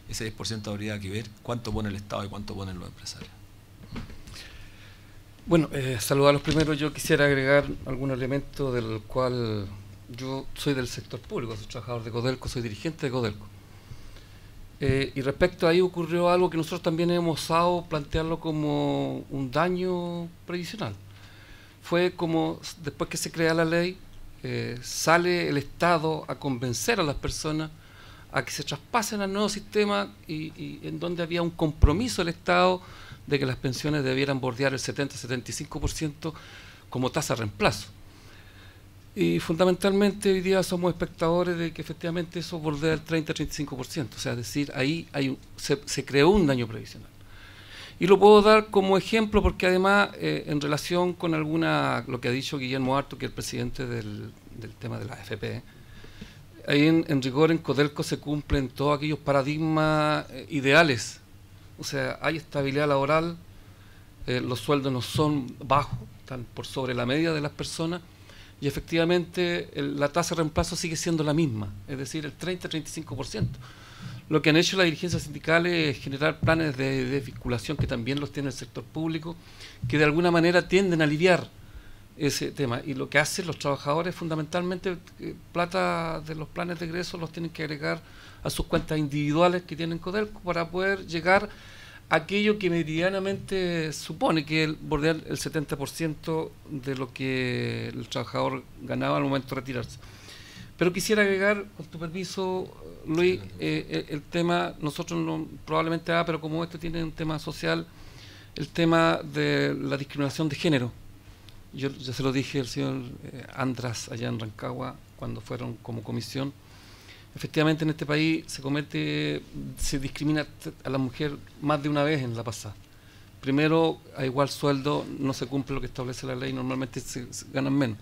Speaker 2: ese 10% habría que ver cuánto pone el Estado y cuánto ponen los empresarios.
Speaker 5: Bueno, saludarlos primero. Yo quisiera agregar algún elemento del cual yo soy del sector público, soy trabajador de Codelco, soy dirigente de Codelco. Y respecto a ahí ocurrió algo que nosotros también hemos osado plantearlo como un daño previsional. Fue como después que se crea la ley, sale el Estado a convencer a las personas a que se traspasen al nuevo sistema y en donde había un compromiso del Estado de que las pensiones debieran bordear el 70-75% como tasa de reemplazo. Y fundamentalmente hoy día somos espectadores de que efectivamente eso bordea el 30-35%, o sea, es decir, ahí se creó un daño previsional. Y lo puedo dar como ejemplo porque además en relación con lo que ha dicho Guillermo Harto, que es el presidente del tema de la AFP, ahí en rigor en Codelco se cumplen todos aquellos paradigmas ideales, o sea, hay estabilidad laboral, los sueldos no son bajos, están por sobre la media de las personas, y efectivamente la tasa de reemplazo sigue siendo la misma, es decir, el 30-35%. Lo que han hecho las dirigencias sindicales es generar planes de vinculación que también los tiene el sector público, que de alguna manera tienden a aliviar ese tema. Y lo que hacen los trabajadores fundamentalmente, plata de los planes de egreso los tienen que agregar a sus cuentas individuales que tienen Codelco para poder llegar a aquello que medianamente supone que es bordear el 70% de lo que el trabajador ganaba al momento de retirarse. Pero quisiera agregar, con tu permiso, Luis, el tema, nosotros probablemente, pero como este tiene un tema social, el tema de la discriminación de género. Yo ya se lo dije al señor András allá en Rancagua, cuando fueron como comisión. Efectivamente en este país se discrimina a la mujer más de una vez en la pasada. Primero, a igual sueldo no se cumple lo que establece la ley, normalmente se ganan menos.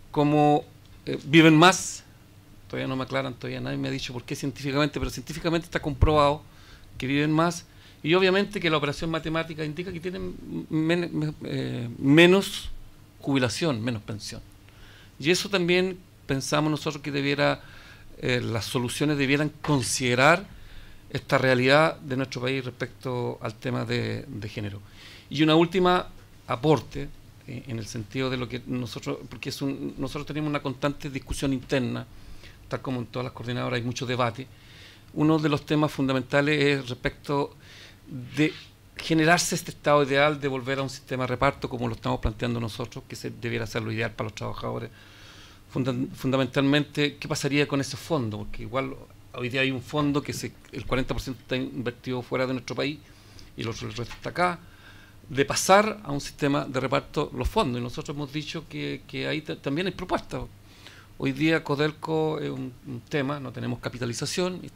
Speaker 5: Como viven más, todavía no me aclaran, todavía nadie me ha dicho por qué científicamente, pero científicamente está comprobado que viven más, y obviamente que la operación matemática indica que tienen menos jubilación, menos pensión. Y eso también pensamos nosotros que las soluciones debieran considerar esta realidad de nuestro país respecto al tema de género. Y una última aporte, en el sentido de lo que nosotros, porque nosotros tenemos una constante discusión interna, tal como en todas las coordinadoras hay mucho debate. Uno de los temas fundamentales es respecto de generarse este estado ideal de volver a un sistema de reparto como lo estamos planteando nosotros, que debiera ser lo ideal para los trabajadores. Fundamentalmente, ¿qué pasaría con ese fondo? Porque igual hoy día hay un fondo que el 40% está invertido fuera de nuestro país y el resto está acá, de pasar a un sistema de reparto los fondos. Y nosotros hemos dicho que ahí también hay propuestas. Hoy día Codelco es un tema, no tenemos capitalización y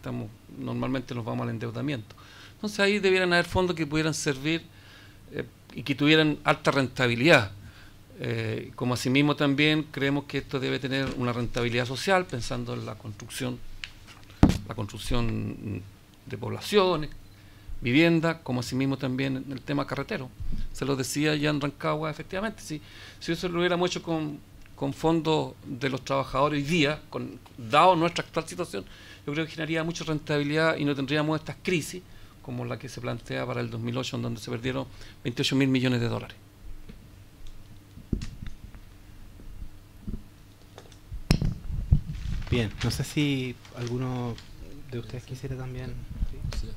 Speaker 5: normalmente nos vamos al endeudamiento. Entonces ahí debieran haber fondos que pudieran servir y que tuvieran alta rentabilidad. Como asimismo también creemos que esto debe tener una rentabilidad social, pensando en la construcción de poblaciones, vivienda, como asimismo también en el tema carretero. Se lo decía ya en Rancagua, efectivamente, si eso lo hubiéramos hecho con fondos de los trabajadores hoy día, dado nuestra actual situación, yo creo que generaría mucha rentabilidad y no tendríamos estas crisis como la que se plantea para el 2008, en donde se perdieron 28.000 millones de dólares.
Speaker 1: Bien, no sé si alguno de ustedes quisiera también. ¿Sí?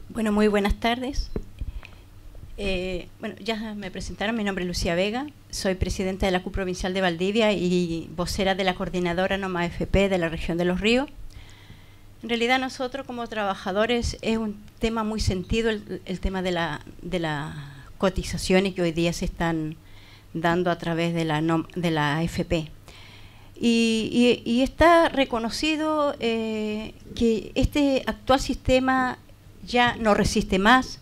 Speaker 6: Bueno, muy buenas tardes. Bueno, ya me presentaron, mi nombre es Lucía Vega, soy presidenta de la CUP Provincial de Valdivia y vocera de la coordinadora NOMA FP de la región de Los Ríos. En realidad nosotros como trabajadores es un tema muy sentido el tema de las cotizaciones que hoy día se están dando a través de la AFP. Y está reconocido que este actual sistema ya no resiste más.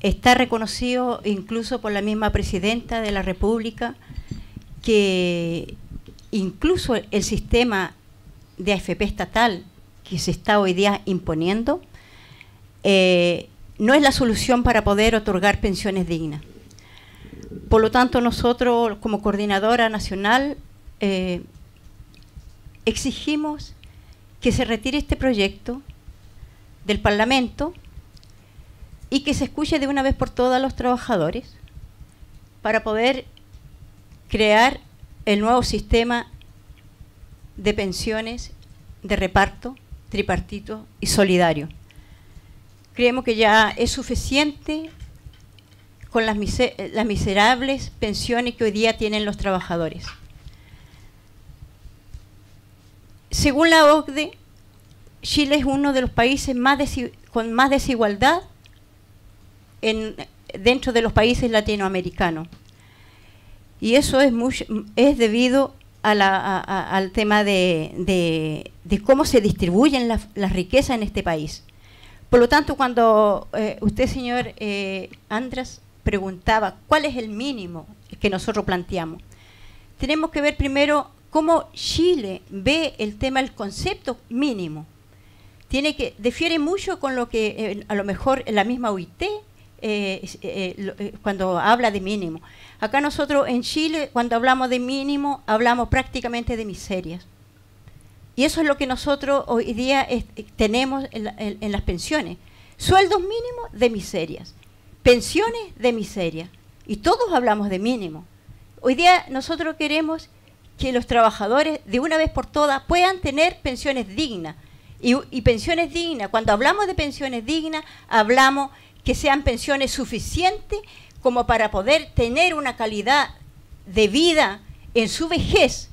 Speaker 6: Está reconocido incluso por la misma presidenta de la República que incluso el sistema de AFP estatal que se está hoy día imponiendo no es la solución para poder otorgar pensiones dignas. Por lo tanto, nosotros como coordinadora nacional exigimos que se retire este proyecto del Parlamento y que se escuche de una vez por todas a los trabajadores para poder crear el nuevo sistema de pensiones de reparto tripartito y solidario. Creemos que ya es suficiente con las miserables pensiones que hoy día tienen los trabajadores. Según la OCDE, Chile es uno de los países con más desigualdad dentro de los países latinoamericanos. Y eso es debido al tema de cómo se distribuyen las riquezas en este país. Por lo tanto, cuando usted, señor András, preguntaba cuál es el mínimo que nosotros planteamos, tenemos que ver primero cómo Chile ve el tema, el concepto mínimo. Difiere mucho con lo que a lo mejor la misma OIT cuando habla de mínimo. Acá nosotros en Chile, cuando hablamos de mínimo, hablamos prácticamente de miserias. Y eso es lo que nosotros hoy día tenemos en las pensiones. Sueldos mínimos de miserias, pensiones de miseria. Y todos hablamos de mínimo. Hoy día nosotros queremos que los trabajadores de una vez por todas puedan tener pensiones dignas. Y pensiones dignas, cuando hablamos de pensiones dignas, hablamos que sean pensiones suficientes como para poder tener una calidad de vida en su vejez,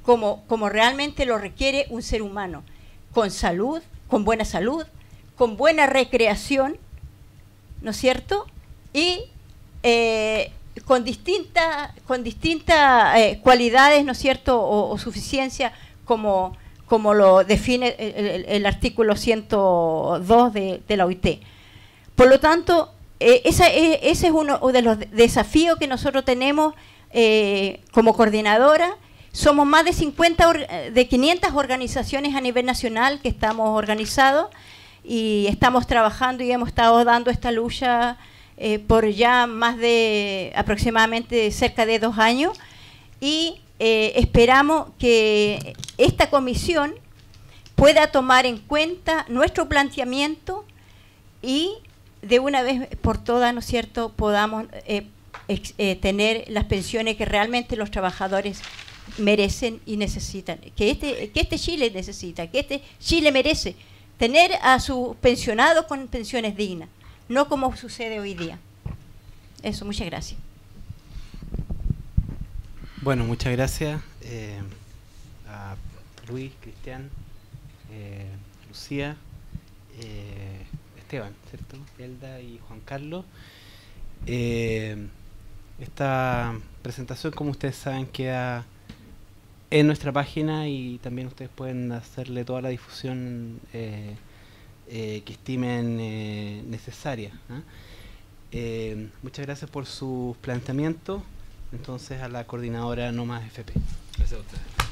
Speaker 6: como realmente lo requiere un ser humano, con salud, con buena recreación, ¿no es cierto? Y con distintas cualidades, ¿no es cierto?, o suficiencia, como lo define el artículo 102 de la OIT. Por lo tanto, ese es uno de los desafíos que nosotros tenemos como coordinadora. Somos más de 500 organizaciones a nivel nacional que estamos organizados y estamos trabajando y hemos estado dando esta lucha por ya más de aproximadamente cerca de 2 años y esperamos que esta comisión pueda tomar en cuenta nuestro planteamiento y de una vez por todas, ¿no es cierto?, podamos tener las pensiones que realmente los trabajadores merecen y necesitan, que este Chile necesita, que este Chile merece tener a sus pensionados con pensiones dignas, no como sucede hoy día. Eso, muchas gracias.
Speaker 1: Bueno, muchas gracias a Luis, Cristian, Lucía, Esteban, ¿cierto? Elda y Juan Carlos. Esta presentación, como ustedes saben, queda en nuestra página y también ustedes pueden hacerle toda la difusión que estimen necesaria. Muchas gracias por sus planteamientos. Entonces, a la coordinadora No Más FP.
Speaker 2: Gracias a ustedes.